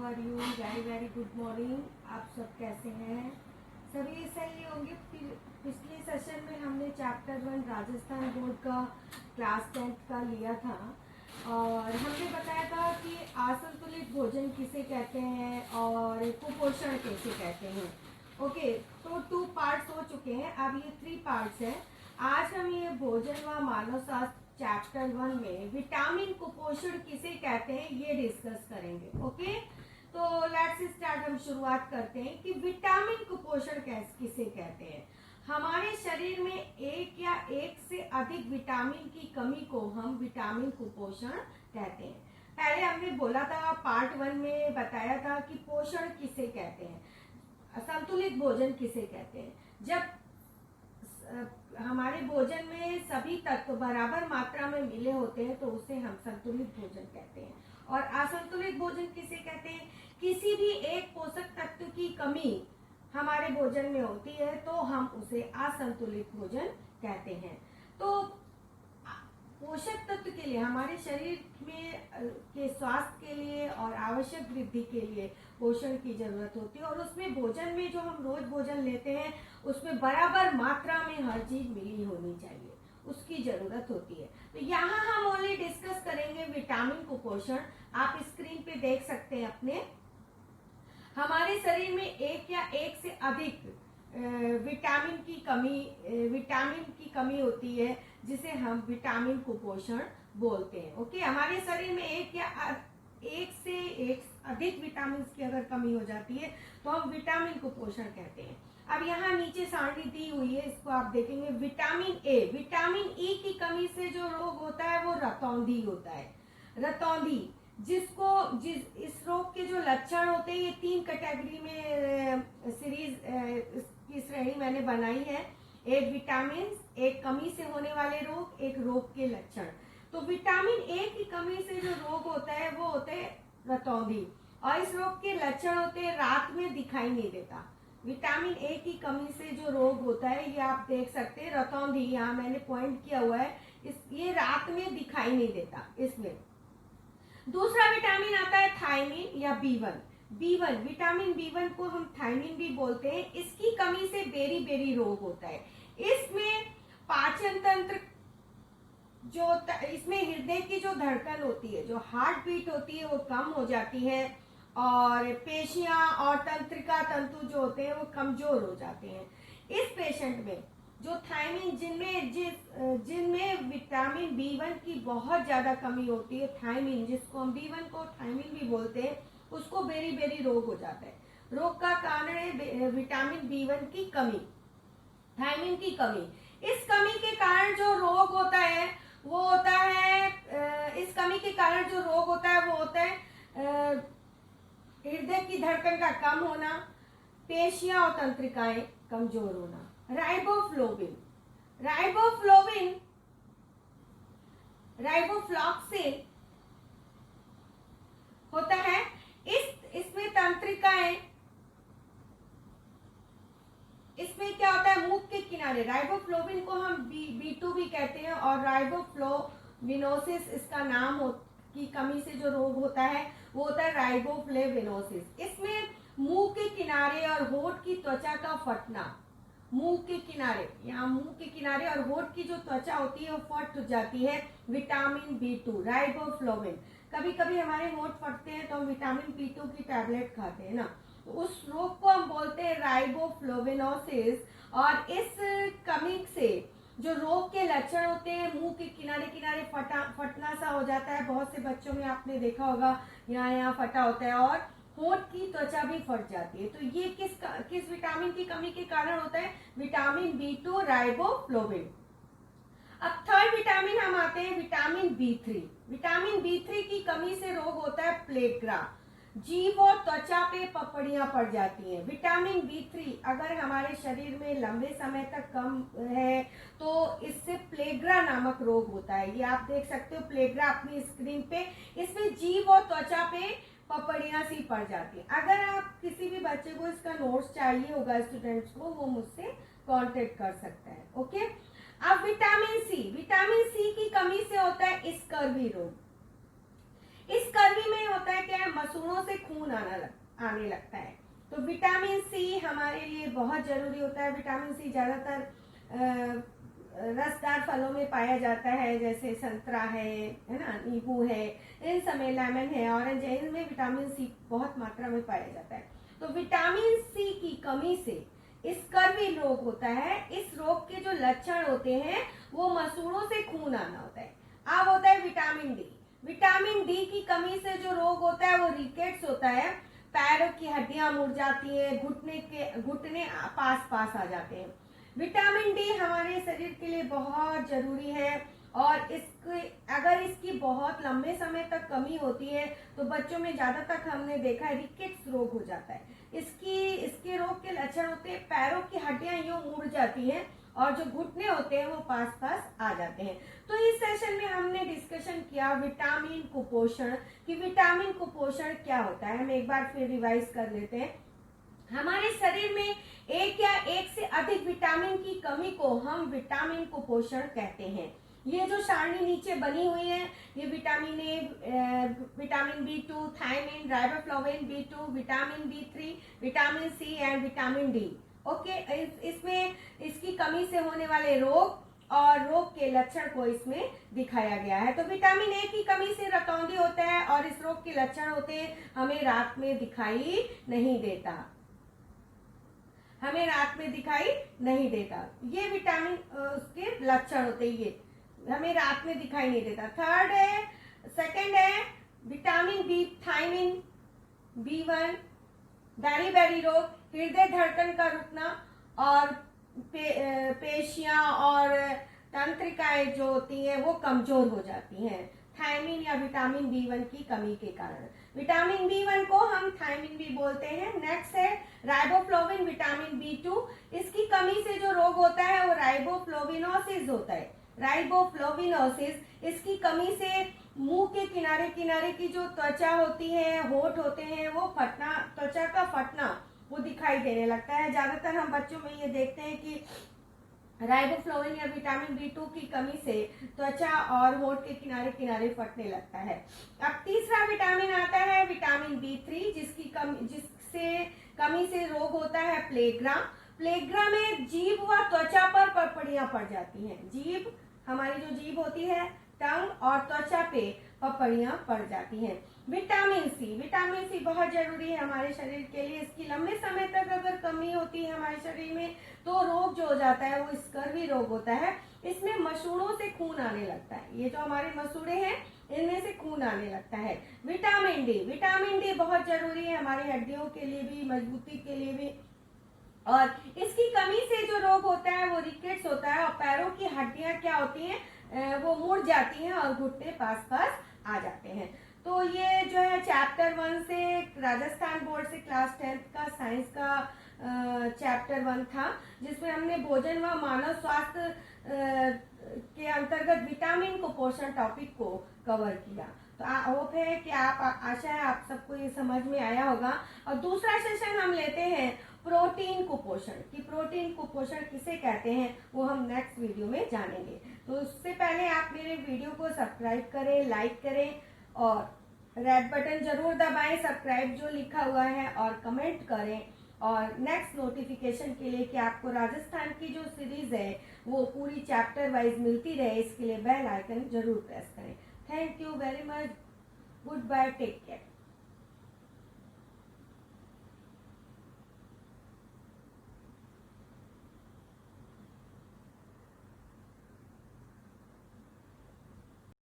Are you? Very very good morning. आप सब कैसे हैं? सभी सही होंगे। पिछले सेशन में हमने चैप्टर 1 राजस्थान बोर्ड का क्लास 10th का लिया था और हमने बताया था कि असंतुलित भोजन किसे कहते हैं और कुपोषण कैसे कहते हैं। ओके, तो 2 पार्ट्स हो चुके हैं, अब ये 3 पार्ट्स हैं। आज हम ये भोजन व मानव स्वास्थ्य चैप्टर 1 में विटामिन कुपोषण किसे कहते हैं ये डिस्कस करेंगे। ओके, तो लेट्स स्टार्ट। हम शुरुआत करते हैं कि विटामिन कुपोषण किसे कहते हैं। हमारे शरीर में एक या एक से अधिक विटामिन की कमी को हम विटामिन कुपोषण कहते हैं। पहले हमने बोला था, पार्ट 1 में बताया था कि पोषण किसे कहते हैं, संतुलित भोजन किसे कहते हैं। जब हमारे भोजन में सभी तत्व बराबर मात्रा में मिले होते हैं तो उसे हम संतुलित भोजन कहते हैं। और असंतुलित भोजन किसे कहते हैं? किसी भी एक पोषक तत्व की कमी हमारे भोजन में होती है तो हम उसे असंतुलित भोजन कहते हैं। तो पोषक तत्व के लिए हमारे शरीर में के स्वास्थ्य के लिए और आवश्यक वृद्धि के लिए पोषण की जरूरत होती है और उसमें भोजन में जो हम रोज भोजन लेते हैं उसमें बराबर मात्रा में हर चीज मिली होनी चाहिए, उसकी जरूरत होती है। तो यहाँ हम ओनली डिस्कस करेंगे विटामिन कुपोषण। आप स्क्रीन पे देख सकते हैं अपने, हमारे शरीर में एक या एक से अधिक विटामिन की कमी होती है जिसे हम विटामिन कुपोषण बोलते हैं। ओके, हमारे शरीर में एक से एक अधिक विटामिन की अगर कमी हो जाती है तो हम विटामिन कुपोषण कहते हैं। अब यहाँ नीचे सारणी दी हुई है, इसको आप देखेंगे। विटामिन ई की कमी से जो रोग होता है वो रतौंधी होता है। रतौंधी इस रोग के जो लक्षण होते हैं, ये 3 कैटेगरी में सीरीज की श्रेणी मैंने बनाई है। एक विटामिन, एक कमी से होने वाले रोग, एक रोग के लक्षण। तो विटामिन ए की कमी से जो रोग होता है वो होते हैं रतौंधी, और इस रोग के लक्षण होते हैं रात में दिखाई नहीं देता। विटामिन ए की कमी से जो रोग होता है ये आप देख सकते हैं, रतौंधी, यहाँ मैंने पॉइंट किया हुआ है, ये रात में दिखाई नहीं देता। इसमें दूसरा विटामिन आता है थायमिन या B1। विटामिन B1 को हम थायमिन भी बोलते हैं। इसकी कमी से बेरी रोग होता है। इसमें पाचन तंत्र जो होता है, इसमें हृदय की जो धड़कन होती है, जो हार्ट बीट होती है वो कम हो जाती है और पेशियां और तंत्रिका तंतु जो होते हैं वो कमजोर हो जाते हैं। इस पेशेंट में जो थायमिन, जिनमें विटामिन B1 की बहुत ज्यादा कमी होती है, थायमिन, जिसको हम B1 को थायमिन भी बोलते हैं, उसको बेरी रोग हो जाता है। रोग का कारण है विटामिन B1 की कमी, थायमिन की कमी। इस कमी के कारण जो रोग होता है वो होता है, इस कमी के कारण जो रोग होता है वो होता है हृदय की धड़कन का कम होना, पेशियां और तंत्रिकाएं कमजोर होना। राइबोफ्लोक्सिन होता है, इसमें तंत्रिकाएं, इसमें क्या होता है, मुख के किनारे, राइबोफ्लोविन को हम B2 भी कहते हैं और राइबोफ्लोविनोसिस इसका नाम की कमी से जो रोग होता है वो होता है राइबोफ्लेविनोसिस। इसमें मुंह के किनारे और होठ की त्वचा का फटना, मुंह के किनारे, यहाँ मुंह के किनारे और होठ की जो त्वचा होती है वो फट जाती है, विटामिन B2, राइबोफ्लोविन। कभी कभी हमारे होठ फटते हैं तो हम विटामिन B2 की टैबलेट खाते हैं ना, तो उस रोग को हम बोलते हैं राइबोफ्लोविनोसिस। और इस कमी से जो रोग के लक्षण होते हैं, मुंह के किनारे फटना सा हो जाता है, बहुत से बच्चों में आपने देखा होगा यहाँ फटा होता है, और होठ की त्वचा भी फट जाती है। तो ये किस विटामिन की कमी के कारण होता है? Vitamin B2, riboflavin. अब थर्ड विटामिन हम आते हैं विटामिन B3। विटामिन B3 की कमी से रोग होता है प्लेग्रा, जीभ और त्वचा पे पपड़ियां पड़ जाती हैं। विटामिन B3 अगर हमारे शरीर में लंबे समय तक कम है तो इससे प्लेग्रा नामक रोग होता है। ये आप देख सकते हो प्लेग्रा अपनी स्क्रीन पे, इसमें जीभ और त्वचा पे पपड़ियां सी पड़ जाती है। अगर आप किसी भी बच्चे को इसका नोट्स चाहिए होगा, स्टूडेंट्स को, वो मुझसे कांटेक्ट कर सकता है। ओके, अब विटामिन सी की कमी से होता है स्कर्वी रोग। स्कर्वी में होता है क्या है, मसूड़ों से खून आने लगता है। तो विटामिन सी हमारे लिए बहुत जरूरी होता है। विटामिन सी ज्यादातर रसदार फलों में पाया जाता है, जैसे संतरा है ना, नींबू है, इन सब में, लेमन है, ऑरेंज है, इनमें विटामिन सी बहुत मात्रा में पाया जाता है। तो विटामिन सी की कमी से स्कर्वी रोग होता है। इस रोग के जो लक्षण होते हैं वो मसूड़ों से खून आना होता है। अब होता है विटामिन डी। विटामिन डी की कमी से जो रोग होता है वो रिकेट्स होता है। पैरों की हड्डियां मुड़ जाती है, घुटने पास आ जाते हैं। विटामिन डी हमारे शरीर के लिए बहुत जरूरी है और अगर इसकी बहुत लंबे समय तक कमी होती है तो बच्चों में ज्यादातर हमने देखा है रिकेट्स रोग हो जाता है। इसके रोग के लक्षण होते हैं, पैरों की हड्डियां यूं मुड़ जाती हैं और जो घुटने होते हैं वो पास आ जाते हैं। तो इस सेशन में हमने डिस्कशन किया विटामिन कुपोषण कि विटामिन कुपोषण क्या होता है। हम एक बार फिर रिवाइज कर लेते हैं। हमारे शरीर में एक या एक से अधिक विटामिन की कमी को हम विटामिन कुपोषण कहते हैं। ये जो सारणी नीचे बनी हुई है, ये vitamin A, vitamin B2, thiamine, riboflavin, B2, vitamin B3, vitamin C and vitamin D. Okay, इसमें इसकी कमी से होने वाले रोग और रोग के लक्षण को इसमें दिखाया गया है। तो विटामिन ए की कमी से रतौंधी होता है और इस रोग के लक्षण होते हैं हमें रात में दिखाई नहीं देता, हमें रात में दिखाई नहीं देता। ये विटामिन उसके लक्षण होते हैं, ये हमें रात में दिखाई नहीं देता। सेकंड है vitamin B, thiamine, B1, berry रोग, हृदय धड़कन का रुकना और पेशियां और तंत्रिकाएं जो होती हैं वो कमजोर हो जाती हैं थायमिन या विटामिन B1 की कमी के कारण। विटामिन B1 को हम थायमिन भी बोलते हैं। नेक्स्ट है राइबोफ्लाविन, विटामिन B2। इसकी कमी से जो रोग होता है वो राइबोफ्लाविनोसिस होता है। राइबोफ्लाविनोसिस, इसकी कमी से मुंह के किनारे किनारे की जो त्वचा होती है, होठ होते हैं, वो फटना, त्वचा का फटना वो दिखाई देने लगता है। ज्यादातर हम बच्चों में ये देखते हैं कि राइबोफ्लाविन या विटामिन B2 की कमी से त्वचा और होठ के किनारे किनारे फटने लगता है। अब तीसरा विटामिन आता है विटामिन B3, जिससे कमी से रोग होता है प्लेग्रा। प्लेग्रा में जीभ व त्वचा पर पपड़ियां पड़ जाती हैं। जीभ, हमारी जो जीभ होती है, टंग और त्वचा पे पपड़ियां पड़ जाती हैं। विटामिन सी बहुत जरूरी है हमारे शरीर के लिए। इसकी लंबे समय तक अगर कमी होती है हमारे शरीर में तो रोग जो हो जाता है वो स्कर्वी रोग होता है। इसमें मसूड़ों से खून आने लगता है। ये जो हमारे मसूड़े हैं इनमें से खून आने लगता है। विटामिन डी बहुत जरूरी है हमारी हड्डियों के लिए भी, मजबूती के लिए भी। और इसकी कमी से जो रोग होता है वो रिकेट्स होता है और पैरों की हड्डियां क्या होती हैं, वो मुड़ जाती हैं और घुटने पास आ जाते हैं। तो ये जो है चैप्टर 1 से राजस्थान बोर्ड से क्लास 10th का साइंस का चैप्टर 1 था, जिसमें हमने भोजन व मानव स्वास्थ्य के अंतर्गत विटामिन कुपोषण टॉपिक को कवर किया। तो होप है कि आशा है आप सबको ये समझ में आया होगा। और दूसरा सेशन हम लेते हैं प्रोटीन कुपोषण कि प्रोटीन कुपोषण किसे कहते हैं, वो हम नेक्स्ट वीडियो में जानेंगे। तो उससे पहले आप मेरे वीडियो को सब्सक्राइब करें, लाइक करें और रेड बटन जरूर दबाएं, सब्सक्राइब जो लिखा हुआ है, और कमेंट करें। और नेक्स्ट नोटिफिकेशन के लिए कि आपको राजस्थान की जो सीरीज है वो पूरी चैप्टर वाइज मिलती रहे, इसके लिए बेल आइकन जरूर प्रेस करें। Thank you very much, goodbye, take care.